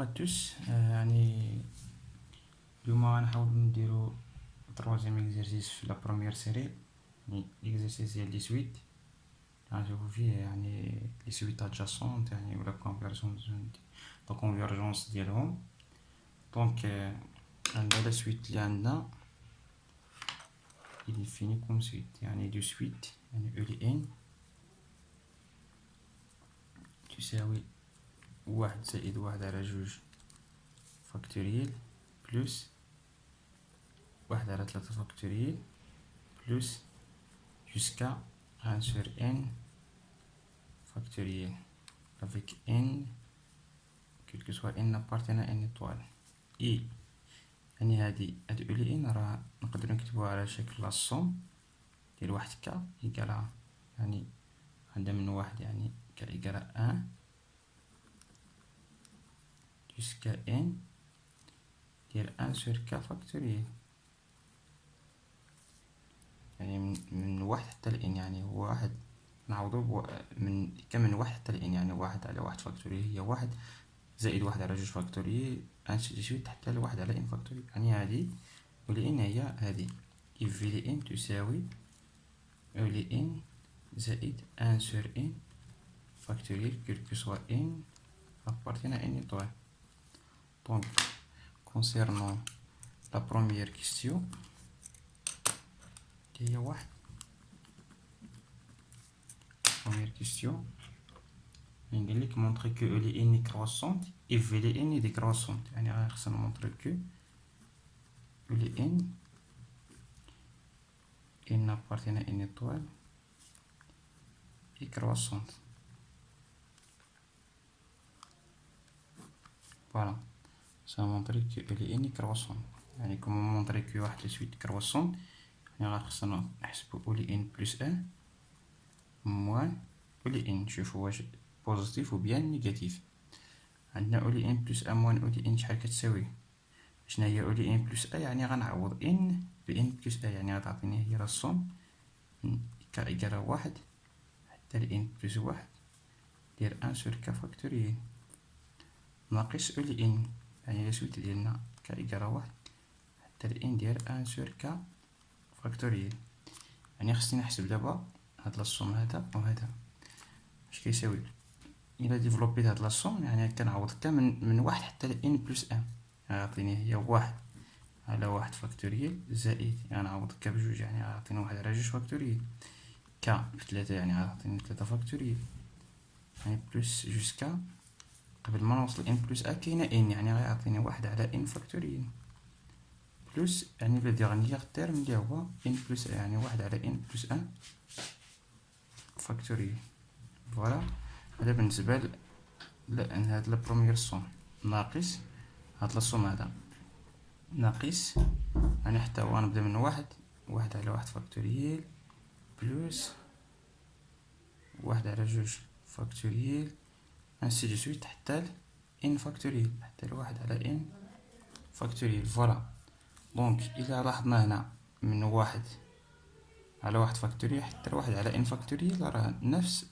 à tous. يعني اليوم غنحاولو نديرو troisième exercice في la première série. يعني l'exercice ديال لي سويت غنشوفو فيه يعني لي سويت adjacentes يعني ولا convergence ديالهم. دونك عندنا لا سويت اللي عندنا il est défini comme suite يعني دو سويت يعني او لي ان تساوي واحد زائد واحد على جوج فاكتوريال بلس واحد على ثلاثة فاكتوريال بلس jusqu'à 1 sur n factoriel avec n quel que soit n appartient à n étoile et يعني هادي لي ان راه نقدرو نكتبوها على شكل لا صوم ديال واحد كا إيكالا يعني عندها من واحد يعني كا إيكالا ان jusqu'à n ديال 1 sur k فاكتوريال يعني من واحد حتى لإن يعني واحد نعوضو من واحد حتى لإن يعني واحد على واحد فاكتوريال هي واحد زائد واحد على جوج فاكتوريال انسي دي سويت حتى لواحد على ان فاكتوريال يعني هادي ولإن هي هادي إف في لإن تساوي أو لإن زائد ان سور ان فاكتوريال كيلكو سوا ان appartient à n étoile. Donc concernant la première question qui هي واحد première question قال لك montrer que les n est croissante et v les n est décroissante يعني خصنا montrer que les n appartient à une étoile est croissante. Voilà, ça va montrer que les n est croissante يعني comment montrer que واحد la suite croissante يعني خصنا نحسبو les n plus 1 moins les n نشوفو واش بوزيتيف و بيان نيجاتيف. عندنا اولي ان بلس ان موان اولي ان شحال كتساوي شنا هي اولي ان بلس ا يعني غنعوض ان بان بلس ا يعني غتعطيني هي لا صوم من كا إيكالا واحد حتى لان بلس واحد ديال ان سور كا فاكتوريال ناقص اولي ان يعني لا سويت ديالنا كا إيكالا واحد حتى لان ديال ان سور كا فاكتوريال يعني خصني نحسب دابا هاد لا صوم هذا و هذا اش كيساوي. إلا ديفلوبيت هاد لا صوم يعني كنعوض كا من واحد حتى لإن بلس ان غيعطيني هي واحد على واحد فاكتوريال زائد يعني نعوض كا بجوج يعني غيعطيني واحد على جوج فاكتوريال كا بثلاثة يعني غيعطيني ثلاثة فاكتوريال يعني بلس جوسكا قبل ما نوصل ان بلس ا كاينة ان يعني غيعطيني واحد على ان فاكتوريال بلس يعني لو ديغنييغ تيرم اللي هو ان بلس ا يعني واحد على ان بلس ان فاكتوريال. فوالا هذا بالنسبة لأن هاد لا بروميير صوم ناقص هاد لا صوم هذا ناقص يعني حتى هو نبدا من واحد على واحد فاكتوريال بلس واحد على جوج فاكتوريال انسي دو سويت حتى ان فاكتوريال حتى لواحد على ان فاكتوريال. فوالا دونك إلا لاحظنا هنا من واحد على واحد فاكتوريال حتى لواحد على ان فاكتوريال راه نفس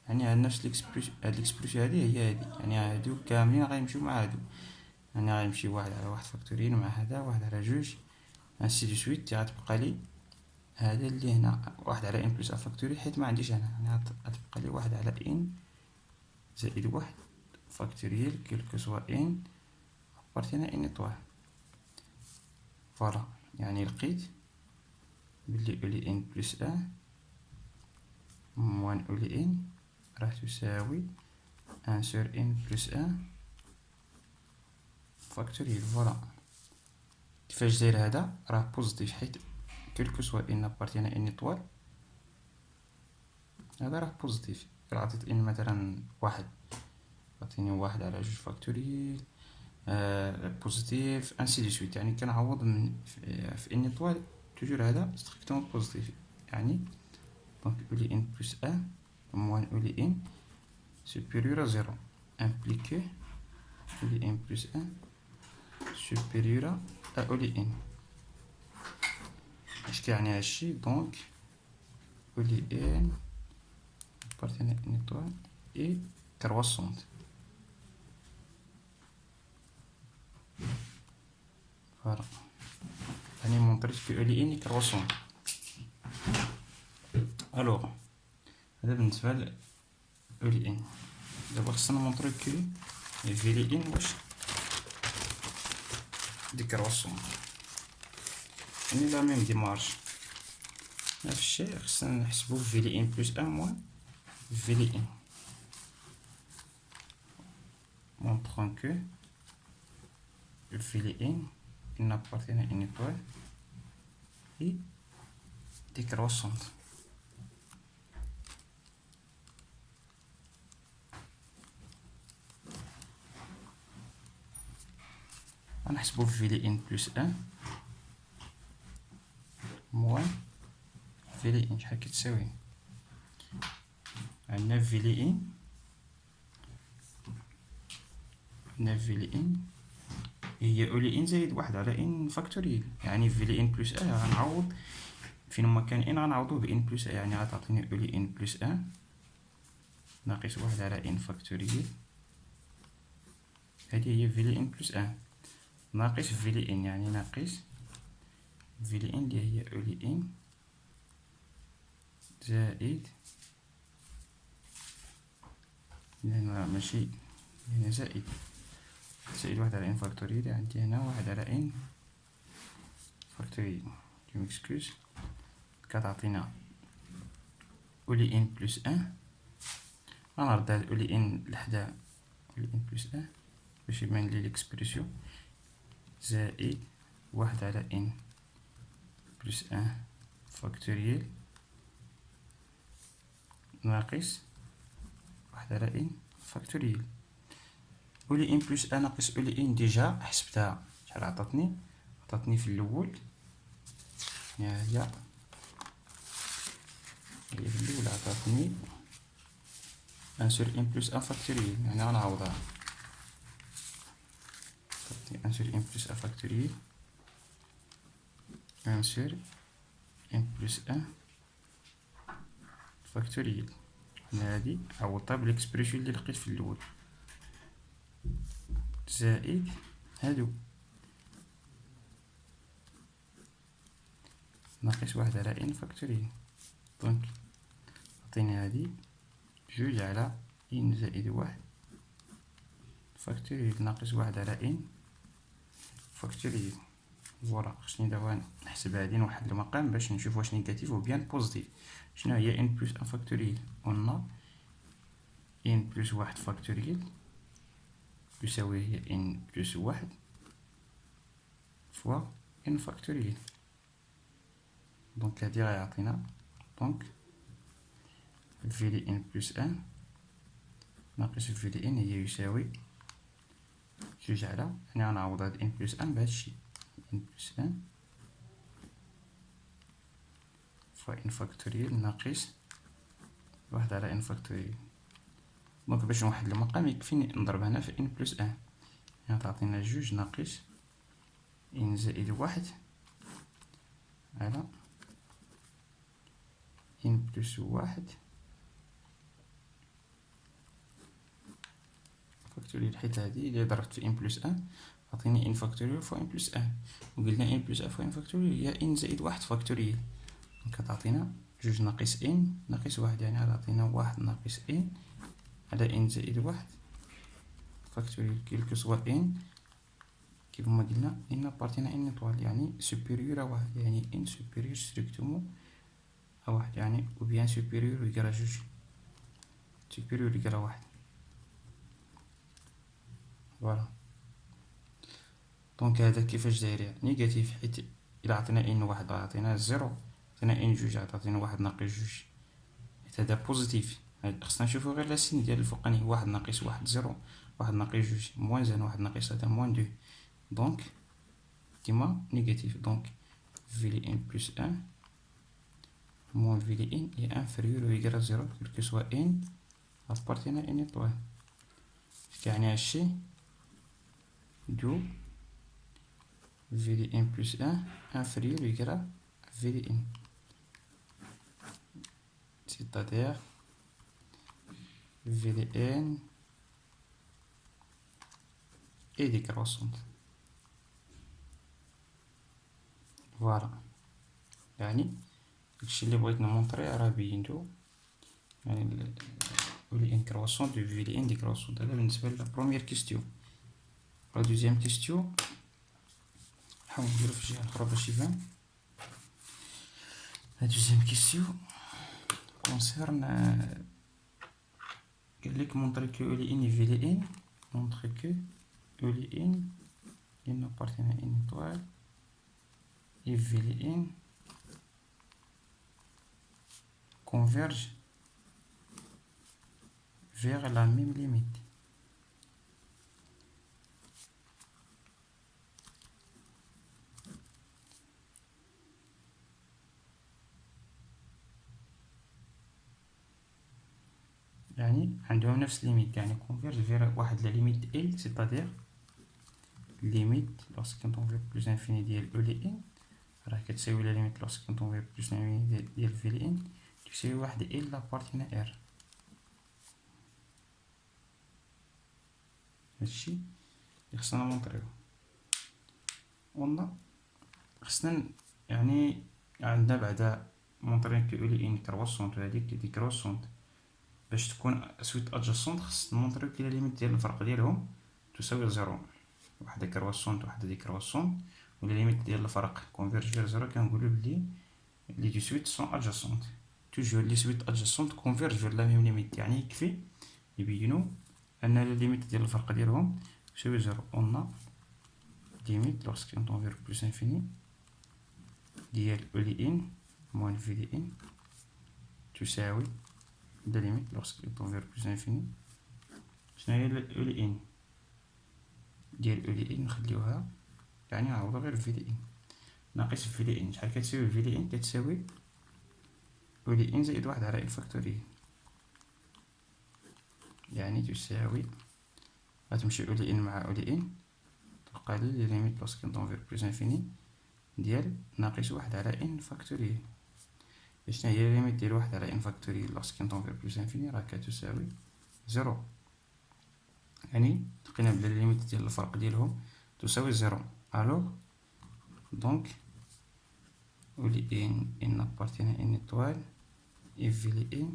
يعني نفس الاكسبرسيون هادي هي هادي يعني هادو كاملين غيمشيو مع هادو يعني غيمشي واحد على واحد فاكتوريال مع هذا واحد على جوج انسي دو سويت غتبقى لي هذا اللي هنا واحد على ان بلس ا فاكتوريال حيت ما عنديش انا يعني غتبقى لي واحد على ان زائد واحد فاكتوريال كيلكو سوا ان ابارتينا ان ايطوال. فوالا يعني لقيت بلي اولي ان بلس ا موان اولي ان راح تساوي ان سور ان بلس ان فاكتوريال. فوالا كيفاش داير هذا راه بوزيتيف حيت كلكو سوا ان ابارتينا ان ايطوال هذا راه بوزيتيف. إلا عطيت ان مثلا واحد عطيني واحد على جوج فاكتوريال بوزيتيف انسي دي سويت يعني كنعوض من في ان ايطوال توجور هذا ستريكتومون بوزيتيف يعني دونك اولي ان بلس ان موان اولي ان supérieur à 0 impliqué اولي ان بلس ان supérieur à اولي ان. اش كيعني هادشي دونك اولي ان appartient à une étoile est croissante. فوالا راني مونطريت كو لي ان est croissant. الوغ هذا بالنسبة ل لي ان. دابا خصنا نمونطريو كو في لي ان واش ديكروسون، يعني لا ميم ديمارش. نفس الشيء خصنا نحسبو في لي ان بلس ان موان في لي ان، montrant que في لي ان il n'appartient à une étoile et décroissante. غنحسبو في لي ان بلس ان موان في لي ان شحال كتساوي. عندنا في لي ان هي او لي ان زايد واحد على ان فاكتوريال، يعني في لي ان بلس ان غنعوض فين ما كان ان غنعوضوه ب ان بلس ان، يعني غتعطيني او لي ان بلس ان ناقص واحد على ان فاكتوريال. هادي هي في لي ان بلس ان ناقص في لي ان، يعني ناقص في لي ان اللي هي او لي ان زائد، هنا ماشي هنا زائد واحد على ان فاكتوريال، عندي هنا واحد على ان فاكتوريال. جو ميكسكوز كتعطينا او لي ان بلس ان، غنرد هاد او لي ان لحدا او لي ان بلس ان باش يبان لي ليكسبرسيون، زائد واحد على ان بلس ان فاكتوريال ناقص واحد على ان فاكتوريال. او لي ان بلس ان ناقص او لي ان ديجا حسبتها، شحال عطاتني في الاول، هي في الاول عطاتني ان سور ان بلس ان فاكتوريال، يعني غنعوضها. عطاتني ان سور ان بلس ان فاكتوريال، ان سور ان بلس ان فاكتوريال. هنا هادي عوضتها بالاكسبريسيون اللي لقيت في الاول، زائد هادو ناقص واحد على ان فاكتوريال. دونك عطيني هادي جوج على ان زائد واحد فاكتوريال ناقص واحد على ان فاكتوريال. فوالا خصني دابا نحسب هادي نوحد المقام باش نشوف واش نيجاتيف و بيان بوزيتيف. شنو هي ان بلس ان فاكتوريال؟ قلنا ان بلس واحد فاكتوريال تساوي هي ان بلس واحد فوا ان فاكتوريال. دونك هادي غيعطينا دونك في لي ان بلس ان ناقص في لي ان هي يساوي جوج على، يعني غنعوض هاد ان بلس ان بهادشي، ان بلس ان فوا ان فاكتوريال ناقص واحد على ان فاكتوريال. دونك باش نوحد المقام يكفيني نضرب هنا في ان بلس ان، يعني تعطينا جوج ناقص ان زائد واحد على ان بلس واحد فاكتوريال، حيت هادي اللي ضربت في ان بلس ان عطيني ان فاكتوريال فوا ان بلس ان، وقلنا ان بلس ان فوا ان فاكتوريال هي ان زائد واحد فاكتوريال. دونك كتعطينا جوج ناقص ان ناقص واحد، يعني غتعطينا واحد ناقص ان على ان زائد واحد فاكتوريال كيلكو سوا ان، كيف ما قلنا ان بارتينا ان ايطوال يعني سوبيريور ا واحد، يعني ان سوبيريور ستريكتومون ا واحد، يعني او بيان سوبيريور يقرا جوج، سوبيريور يقرا واحد. فوالا دونك هذا كيفاش داير نيجاتيف، حيت الى عطينا ان واحد عطينا زيرو، عطينا ان جوج عطينا واحد ناقص جوج، حيت هذا بوزيتيف. خصنا نشوفو غير لاسين ديال الفوقاني، واحد ناقص واحد زيرو، واحد ناقص جوج موان زين، واحد ناقص هذا موان دو، دونك ديما نيجاتيف. دونك في لي ان بلس ان موان في لي ان est inférieur ou égal à 0 quel que soit n appartient à n étoile. يعني هادشي دو في لي ان بلس ان inférieur ou égal à في لي ان، c'est-à-dire في لي ان est décroissante. فوالا. يعني داكشي اللي بغيت نمونطري راه بينتو، يعني ولي ان كرواسون دو في لي ان دي كرواسون. هذا بالنسبة لا بروميير كيستيون. لا دوزيام كيستيون نحاول نديرو في الجهة الأخرى باش يبان. لا دوزيام كيستيون كونسيرن قالك مونطري كو ولي ان في لي ان، مونطري كو ولي ان il n'appartient à une étoile et Vln converge vers la même limite. يعني عندهم نفس ليميت، يعني converge vers واحد la limite L، c'est-à-dire limite lorsqu'on veut plus infini ديال Vln راه كتساوي la limite lorsqu'on veut plus infini ديال Vln تساوي واحد L l'appartient à R. هادشي اللي خصنا نمونطريو. قلنا خصنا يعني عندنا بعدا مونطري كو لي ان كرواسونت، هاديك دي كرواسونت باش تكون سويت ادجاسونت خص نمونطريو كي لا ليميت ديال الفرق ديالهم تساوي زيرو. وحده كرواسونت وحده دي كرواسونت، ولا ليميت ديال الفرق كونفيرج فير زيرو كنقولو بلي لي دو سويت سون ادجاسونت. توجور لي سويت ادجاسونت كونفيرج فير لا ميم ليميت، يعني يكفي يبينو ان لا ليميت ديال الفرق ديالهم تساوي زيرو. قلنا ليميت لوغسكون طون فير بلوس انفيني ديال لي ان موان في لي ان تساوي لا ليميت لوغسكون طون فير بلوس انفيني. شنو هي لي ان ديال لي ان نخليوها، يعني نعوضو غير في لي ان ناقص في لي ان. شحال كتساوي في لي ان؟ كتساوي لي ان زائد واحد على ان فاكتوريال، يعني تساوي غتمشي لي ان مع لي ان تبقى لي لي ليميت لوغسكون طون فير بلوس انفيني ديال ناقص واحد على ان فاكتوريال. شنو هي ليميت ديال واحد على ان فاكتوريال لوغسكون طون فير بلوس انفيني؟ راه كتساوي زيرو، يعني لقينا بلي ليميت ديال الفرق ديالهم تساوي زيرو. الوغ دونك ولي ان appartient à une étoile et Vln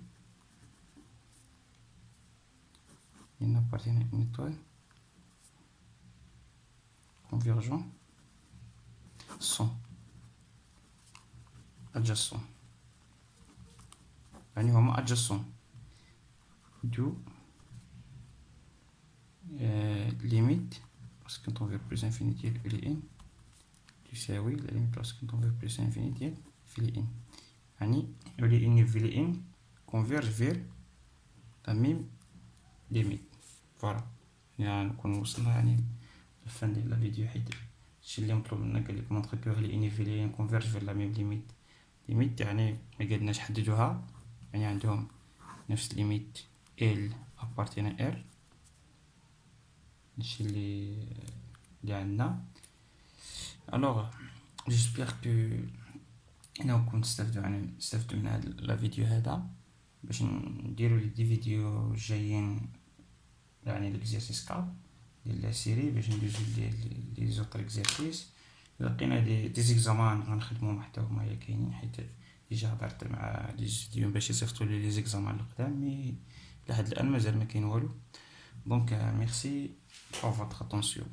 appartient à une étoile convergent sont adjacents، يعني هما adjacents دو limite lorsqu'on tend vers plus infini ديال Vln تساوي la limite lorsqu'on tend vers plus infini ديال Vln، يعني Vln Vln converge vers la même limite. فوالا، يعني نكون وصلنا يعني للفان ديال الفيديو، حيت هادشي اللي مطلوب منا. قالك مونطري كو Vln Vln converge vers la même limite. ليميت يعني ما قادناش نحددوها، يعني عندهم نفس ليميت L appartient à R. هادشي اللي عندنا. الوغ جيسبيغ كو انكم تستافدوا من هاد لا فيديو هذا، باش نديرو دي فيديو جايين يعني ليكزيرسيس 4 ديال لا سيري، باش ندوزو لي زوطر اكزيرسيس. لقينا دي زيكزامان غنخدموهم حتى هما كاينين، حيت ديجا هضرت مع لي ستوديون باش يصيفطوا لي زيكزامان القدام، مي لحد الان مازال ما كاين والو. دونك ميرسي pour votre attention.